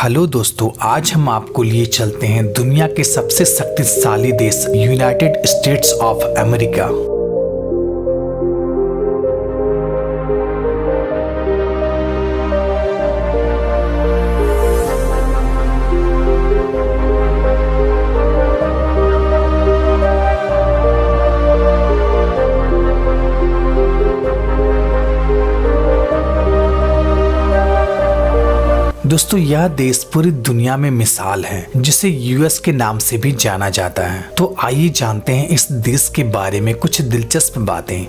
Hello दोस्तों, आज हम आपको लिए चलते हैं दुनिया के सबसे शक्तिशाली देश यूनाइटेड स्टेट्स ऑफ अमेरिका। दोस्तों, यह देश पूरी दुनिया में मिसाल है, जिसे यूएस के नाम से भी जाना जाता है। तो आइए जानते हैं इस देश के बारे में कुछ दिलचस्प बातें।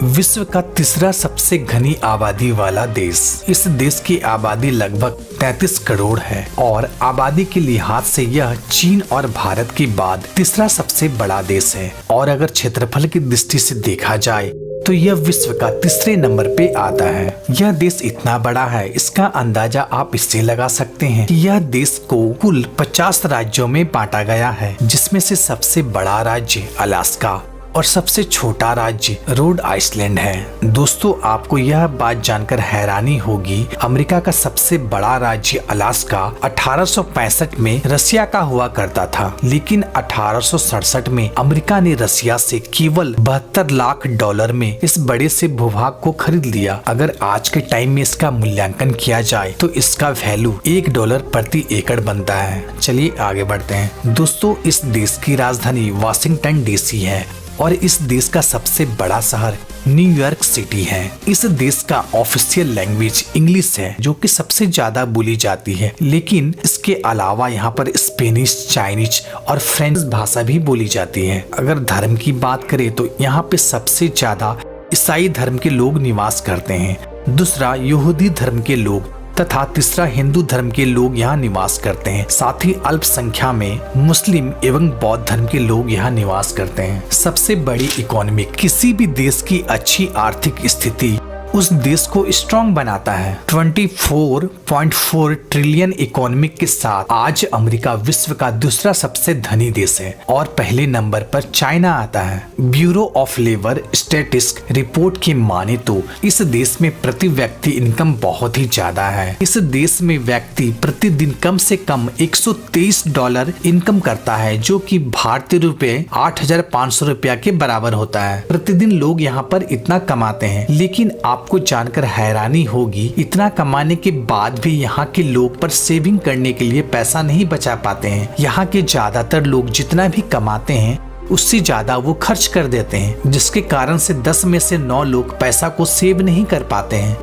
विश्व का तीसरा सबसे घनी आबादी वाला देश। इस देश की आबादी लगभग 33 करोड़ है और आबादी के लिहाज से यह चीन और भारत के बाद तीसरा सबसे बड़ा देश है। और अगर क्षेत्रफल की दृष्टि से देखा जाए तो यह विश्व का तीसरे नंबर पे आता है। यह देश इतना बड़ा है, इसका अंदाजा आप इससे लगा सकते हैं कि यह देश को कुल 50 राज्यों में बांटा गया है, जिसमें से सबसे बड़ा राज्य अलास्का और सबसे छोटा राज्य रोड आइसलैंड है। दोस्तों, आपको यह बात जानकर हैरानी होगी, अमेरिका का सबसे बड़ा राज्य अलास्का 1865 में रसिया का हुआ करता था, लेकिन 1867 में अमेरिका ने रसिया से केवल $72 लाख में इस बड़े से भूभाग को खरीद लिया। अगर आज के टाइम में इसका मूल्यांकन किया जाए तो इसका वैल्यू $1 प्रति एकड़ बनता है। चलिए आगे बढ़ते हैं। दोस्तों, इस देश की राजधानी वाशिंगटन डीसी है और इस देश का सबसे बड़ा शहर न्यूयॉर्क सिटी है। इस देश का ऑफिशियल लैंग्वेज इंग्लिश है, जो कि सबसे ज्यादा बोली जाती है, लेकिन इसके अलावा यहाँ पर स्पेनिश, चाइनीज और फ्रेंच भाषा भी बोली जाती है। अगर धर्म की बात करें तो यहाँ पे सबसे ज्यादा ईसाई धर्म के लोग निवास करते हैं, दूसरा यहूदी धर्म के लोग तथा तीसरा हिंदू धर्म के लोग यहाँ निवास करते हैं। साथ ही अल्पसंख्या में मुस्लिम एवं बौद्ध धर्म के लोग यहाँ निवास करते हैं। सबसे बड़ी इकोनॉमी किसी भी देश की अच्छी आर्थिक स्थिति उस देश को स्ट्रॉन्ग बनाता है। 24.4 ट्रिलियन इकोनॉमी के साथ आज अमेरिका विश्व का दूसरा सबसे धनी देश है और पहले नंबर पर चाइना आता है। Bureau of labour statistics report की माने तो इस देश में प्रति व्यक्ति इनकम बहुत ही ज्यादा है। इस देश में व्यक्ति प्रतिदिन कम से कम $123 इनकम करता है, जो कि भारतीय रुपए 8,500 रुपया के बराबर होता है। प्रतिदिन लोग यहाँ पर इतना कमाते हैं, लेकिन आपको जानकर हैरानी होगी, इतना कमाने के बाद भी यहाँ के लोग पर सेविंग करने के लिए पैसा नहीं बचा पाते हैं। यहाँ के ज्यादातर लोग जितना भी कमाते हैं उससे ज्यादा वो खर्च कर देते हैं, जिसके कारण से 10 में से 9 लोग पैसा को सेव नहीं कर पाते हैं।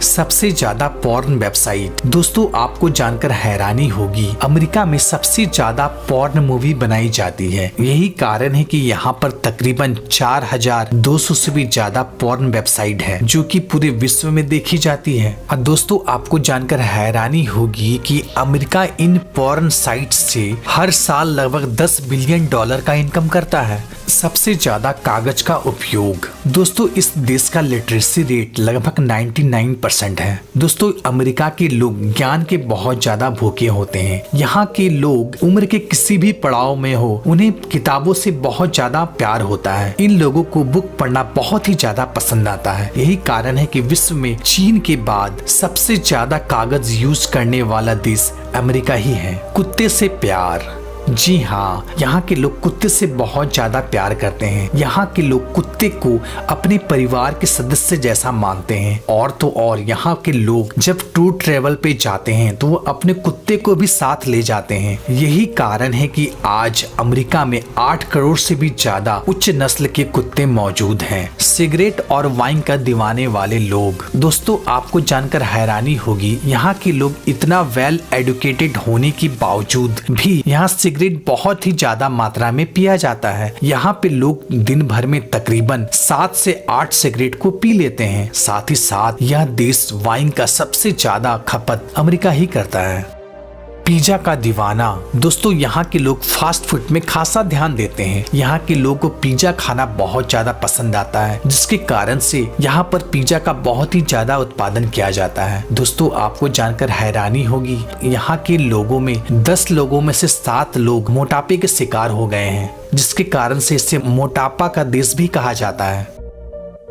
सबसे ज्यादा पॉर्न वेबसाइट। दोस्तों, आपको जानकर हैरानी होगी, अमेरिका में सबसे ज्यादा पॉर्न मूवी बनाई जाती है। यही कारण है कि यहाँ पर तकरीबन 4,200 से भी ज्यादा पॉर्न वेबसाइट है, जो कि पूरे विश्व में देखी जाती है। और दोस्तों, आपको जानकर हैरानी होगी कि अमेरिका इन पॉर्न साइट से हर साल लगभग $10 बिलियन का इनकम करता है। सबसे ज्यादा कागज का उपयोग। दोस्तों, इस देश का लिटरेसी रेट लगभग 99% है। दोस्तों, अमेरिका के लोग ज्ञान के बहुत ज्यादा भूखे होते हैं। यहाँ के लोग उम्र के किसी भी पड़ाव में हो, उन्हें किताबों से बहुत ज्यादा प्यार होता है। इन लोगों को बुक पढ़ना बहुत ही ज्यादा पसंद आता है। यही कारण है कि विश्व में चीन के बाद सबसे ज्यादा कागज यूज करने वाला देश अमेरिका ही है। कुत्ते से प्यार। जी हाँ, यहाँ के लोग कुत्ते से बहुत ज्यादा प्यार करते हैं। यहाँ के लोग कुत्ते को अपने परिवार के सदस्य जैसा मानते हैं। और तो और यहाँ के लोग जब टूर ट्रेवल पे जाते हैं तो वो अपने कुत्ते को भी साथ ले जाते हैं। यही कारण है कि आज अमेरिका में 8 करोड़ से भी ज्यादा उच्च नस्ल के कुत्ते मौजूद हैं। सिगरेट और वाइन का दीवाने वाले लोग। दोस्तों, आपको जानकर हैरानी होगी, यहाँ के लोग इतना वेल एडुकेटेड होने के बावजूद भी यहाँ सिगरेट बहुत ही ज्यादा मात्रा में पिया जाता है। यहाँ पे लोग दिन भर में तकरीबन 7 से 8 सिगरेट को पी लेते हैं। साथ ही साथ यह देश वाइन का सबसे ज्यादा खपत अमेरिका ही करता है। पिज्जा का दीवाना। दोस्तों, यहाँ के लोग फास्ट फूड में खासा ध्यान देते हैं। यहाँ के लोगों को पिज्जा खाना बहुत ज्यादा पसंद आता है, जिसके कारण से यहाँ पर पिज्जा का बहुत ही ज्यादा उत्पादन किया जाता है। दोस्तों, आपको जानकर हैरानी होगी, यहाँ के लोगों में 10 लोगों में से 7 लोग मोटापे के शिकार हो गए हैं, जिसके कारण से इसे मोटापा का देश भी कहा जाता है।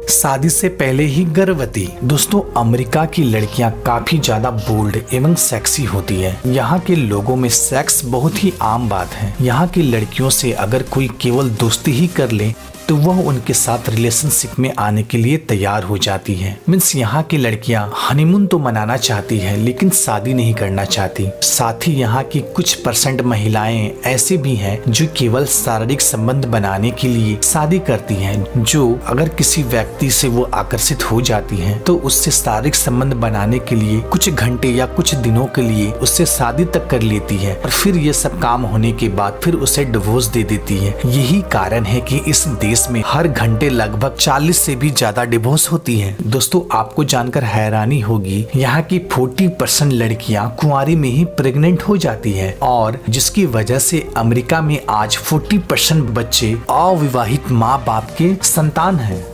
शादी से पहले ही गर्भवती। दोस्तों, अमेरिका की लड़कियां काफी ज्यादा बोल्ड एवं सेक्सी होती है। यहाँ के लोगों में सेक्स बहुत ही आम बात है। यहाँ की लड़कियों से अगर कोई केवल दोस्ती ही कर ले तो वह उनके साथ रिलेशनशिप में आने के लिए तैयार हो जाती है। मीन्स यहाँ की लड़कियां हनीमून तो मनाना चाहती है लेकिन शादी नहीं करना चाहती। साथ ही यहाँ की कुछ % महिलाएं ऐसे भी हैं जो केवल शारीरिक संबंध बनाने के लिए शादी करती हैं, जो अगर किसी व्यक्ति से वो आकर्षित हो जाती हैं तो उससे शारीरिक संबंध बनाने के लिए कुछ घंटे या कुछ दिनों के लिए उससे शादी तक कर लेती है और फिर ये सब काम होने के बाद फिर उसे डिवोर्स दे देती है। यही कारण है कि इस देश में हर घंटे लगभग 40 से भी ज्यादा डिवोर्स होती है। दोस्तों, आपको जानकर हैरानी होगी, यहाँ की 40% लड़कियां कुंवारी में ही प्रेग्नेंट हो जाती है और जिसकी वजह से अमेरिका में आज 40% बच्चे अविवाहित माँ बाप के संतान हैं।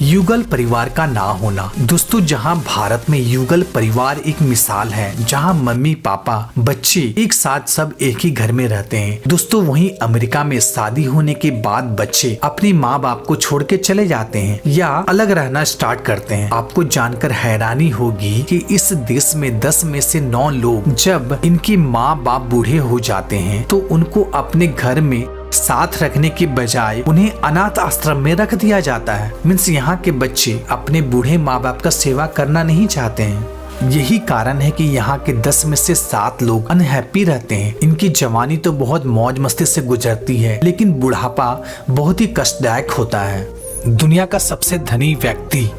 युगल परिवार का ना होना। दोस्तों, जहां भारत में युगल परिवार एक मिसाल है, जहां मम्मी पापा बच्चे एक साथ सब एक ही घर में रहते हैं। दोस्तों, वहीं अमेरिका में शादी होने के बाद बच्चे अपने माँ बाप को छोड़ के चले जाते हैं या अलग रहना स्टार्ट करते हैं। आपको जानकर हैरानी होगी कि इस देश में 10 में से 9 लोग जब इनके माँ बाप बूढ़े हो जाते हैं तो उनको अपने घर में साथ रखने के बजाय उन्हें अनाथ आश्रम में रख दिया जाता है। मीन्स यहाँ के बच्चे अपने बूढ़े माँ बाप का सेवा करना नहीं चाहते हैं। यही कारण है कि यहाँ के 10 में से 7 लोग अनहैप्पी रहते हैं। इनकी जवानी तो बहुत मौज मस्ती से गुजरती है लेकिन बुढ़ापा बहुत ही कष्टदायक होता है। दुनिया का सबसे धनी व्यक्ति।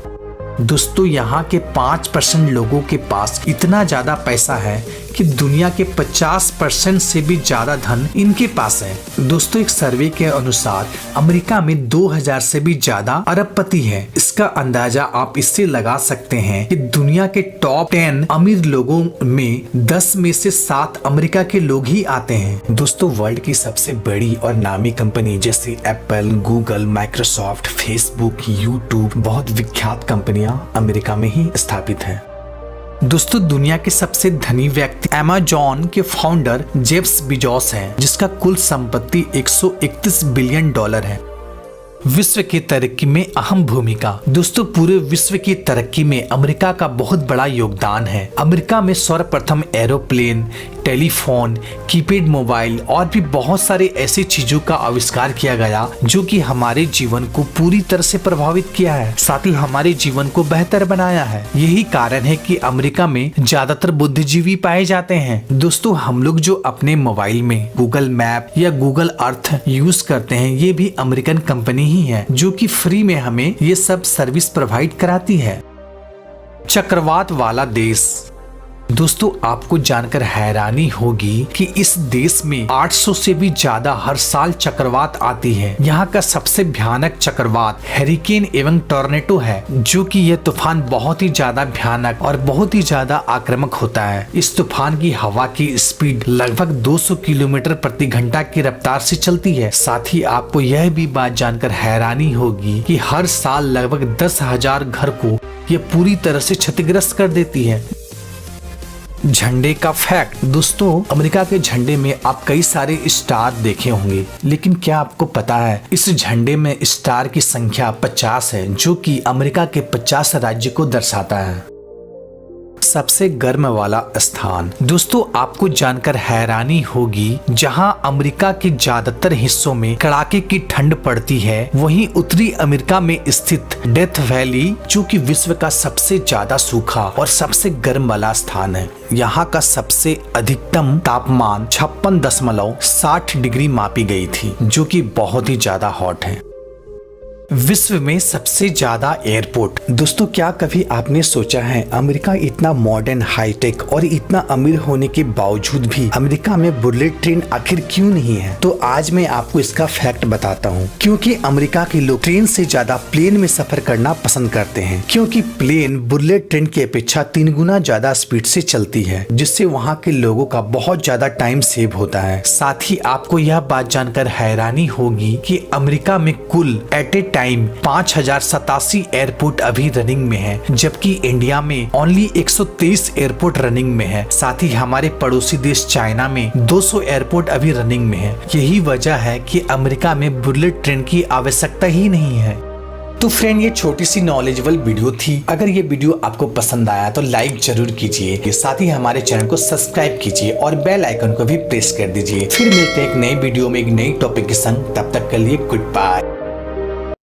दोस्तों, यहाँ के 5% लोगों के पास इतना ज्यादा पैसा है कि दुनिया के 50% से भी ज्यादा धन इनके पास है। दोस्तों, एक सर्वे के अनुसार अमेरिका में 2000 से भी ज्यादा अरबपति है। इसका अंदाजा आप इससे लगा सकते हैं कि दुनिया के टॉप 10 अमीर लोगों में 10 में से 7 अमेरिका के लोग ही आते हैं। दोस्तों, वर्ल्ड की सबसे बड़ी और नामी कंपनी जैसे Apple, Google, Microsoft, Facebook, YouTube, बहुत विख्यात कंपनियां अमेरिका में ही स्थापित है। दोस्तों, दुनिया के सबसे धनी व्यक्ति अमेज़न के फाउंडर जेफ बेजोस हैं, जिसका कुल संपत्ति $131 बिलियन है। विश्व की तरक्की में अहम भूमिका। दोस्तों, पूरे विश्व की तरक्की में अमेरिका का बहुत बड़ा योगदान है। अमेरिका में सर्वप्रथम एरोप्लेन, टेलीफोन, कीपैड मोबाइल और भी बहुत सारे ऐसी चीजों का आविष्कार किया गया जो कि हमारे जीवन को पूरी तरह से प्रभावित किया है, साथ ही हमारे जीवन को बेहतर बनाया है। यही कारण है कि अमेरिका में ज्यादातर बुद्धिजीवी पाए जाते हैं। दोस्तों, हम लोग जो अपने मोबाइल में गूगल मैप या गूगल अर्थ यूज करते हैं, ये भी अमेरिकन कंपनी ही है जो कि फ्री में हमें ये सब सर्विस प्रोवाइड कराती है। चक्रवात वाला देश। दोस्तों, आपको जानकर हैरानी होगी कि इस देश में 800 से भी ज्यादा हर साल चक्रवात आती है। यहाँ का सबसे भयानक चक्रवात हैरिकेन एवं टॉर्नेडो है, जो कि यह तूफान बहुत ही ज्यादा भयानक और बहुत ही ज्यादा आक्रामक होता है। इस तूफान की हवा की स्पीड लगभग 200 किलोमीटर प्रति घंटा की रफ्तार से चलती है। साथ ही आपको यह भी बात जानकर हैरानी होगी कि हर साल लगभग 10,000 घर को यह पूरी तरह से क्षतिग्रस्त कर देती है। झंडे का फैक्ट। दोस्तों, अमेरिका के झंडे में आप कई सारे स्टार देखे होंगे, लेकिन क्या आपको पता है इस झंडे में स्टार की संख्या 50 है, जो कि अमेरिका के 50 राज्य को दर्शाता है। सबसे गर्म वाला स्थान। दोस्तों, आपको जानकर हैरानी होगी, जहां अमेरिका के ज्यादातर हिस्सों में कड़ाके की ठंड पड़ती है, वहीं उत्तरी अमेरिका में स्थित डेथ वैली, जो कि विश्व का सबसे ज्यादा सूखा और सबसे गर्म वाला स्थान है। यहाँ का सबसे अधिकतम तापमान 56.60 डिग्री मापी गई थी, जो कि बहुत ही ज्यादा हॉट है। विश्व में सबसे ज्यादा एयरपोर्ट। दोस्तों, क्या कभी आपने सोचा है अमेरिका इतना मॉडर्न, हाईटेक और इतना अमीर होने के बावजूद भी अमेरिका में बुलेट ट्रेन आखिर क्यों नहीं है? तो आज मैं आपको इसका फैक्ट बताता हूँ। क्योंकि अमेरिका के लोग ट्रेन से ज्यादा प्लेन में सफर करना पसंद करते हैं, क्योंकि प्लेन बुलेट ट्रेन की अपेक्षा 3 गुना ज्यादा स्पीड से चलती है, जिससे वहाँ के लोगों का बहुत ज्यादा टाइम सेव होता है। साथ ही आपको यह बात जानकर हैरानी होगी कि अमेरिका में कुल एट ए टाइम 5087 एयरपोर्ट अभी रनिंग में है, जबकि इंडिया में ओनली 123 एयरपोर्ट रनिंग में है। साथ ही हमारे पड़ोसी देश चाइना में 200 एयरपोर्ट अभी रनिंग में है। यही वजह है कि अमेरिका में बुलेट ट्रेन की आवश्यकता ही नहीं है। तो फ्रेंड, ये छोटी सी नॉलेजेबल वीडियो थी। अगर ये वीडियो आपको पसंद आया तो लाइक जरूर कीजिए, साथ ही हमारे चैनल को सब्सक्राइब कीजिए और बेल आइकन को भी प्रेस कर दीजिए। फिर मिलते हैं एक नई वीडियो में एक नई टॉपिक के संग। तब तक के लिए गुड बाय।